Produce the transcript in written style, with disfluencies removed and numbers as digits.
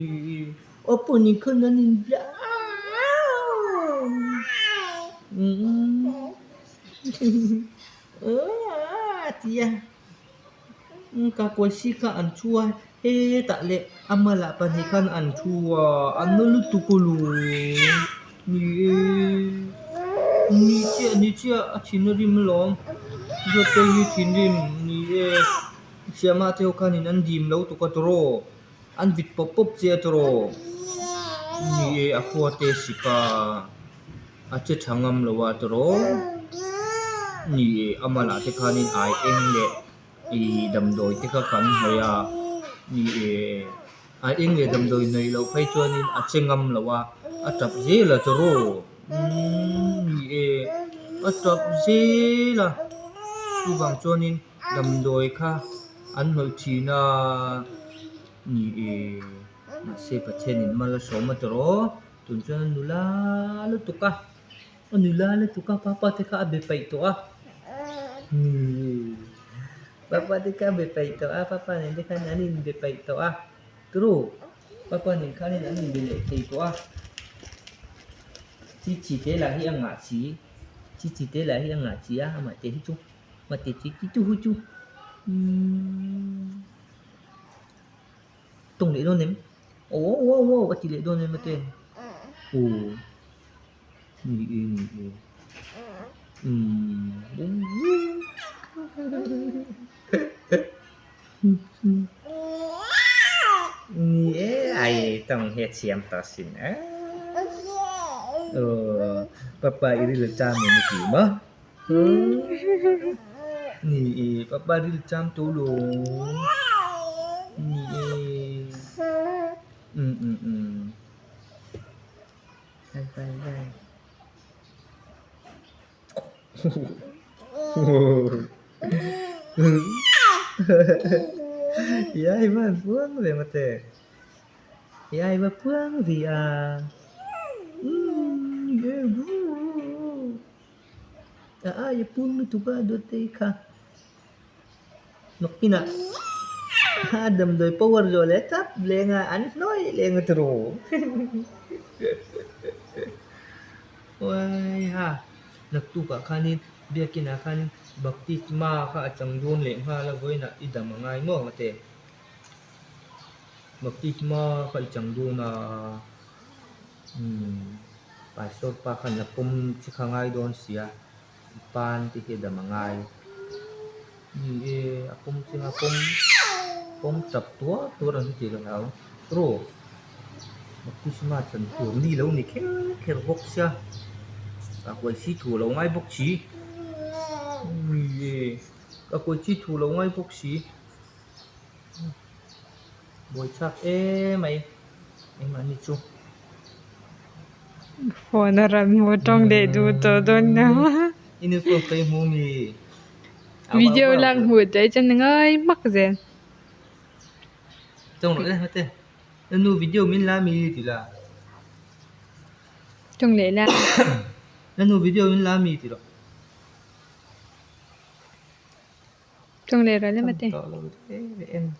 오프닝 큰언니인데. Tia. Kakwasi ka an chua. Tak le amala panikan an chua. Ano lutukulu. Ni chia chinarim long. Gote yu chinim ni siama teo kanin an dim lau tukatro. An vit pop chia tro. Ni akwa te sika. Ache changam lawa tro. Ni amala te kanin ai engle. I damdoi te ka kan hoya. Ni ai engle damdoi nei lau phai chuanin achengam lawa. Atap zela tro. Ni atap zela. Tubang chuanin damdoi ka an hoi china. Ni se pachenin mala soma tro. Tunchuan nula lutuka. Nula lutuka papa te ka abe pa ito Papa te ka abe pa ito papa nende ka nanin be pa ito True. Papa nin kanin anin bile ito Cici te lahi ang ngaci. Cici te lahi ang ngaci mate hicu. Mate cici tu hucu. Tong le donem. Oh, ati le donem mate. Oh. Ni. Ni ai tong he chiam ta sin Papa iri le cham ni ki ma. Ni papa iri le cham tulung. Ni Bye. Yai ba puang về mate. Yai ba puang vì ya pun tu ba do te ka. Nokina. Adam doi power jo letap lenga an noi lenga tro. Wai Naktu ka kanin dia kina kanin baptisma ka achang don le la goina idamangai mo mate. Baptisma ka achang don pastor pa kan na pum chikangai don siya. Pan ti ke damangai. Ni apum singa pum tap tua ran ti lao. Tro. Baptisma chan tu ni lo ni ker bok siya. Kakwai si thủ lâu ngay bốc chí. Kakwai si thủ lâu ngay bốc chí. Bồi chắc mày. Em ăn đi chú. Phone ram mo tong de du to don na. Ini phone kay mo mi. Video lang mo dai chan ngai mak zen. Tong lo mate. Nu video min la mi ti la. Tong le la. Nu video min la mi ti lo. Tong le ra le mate. Em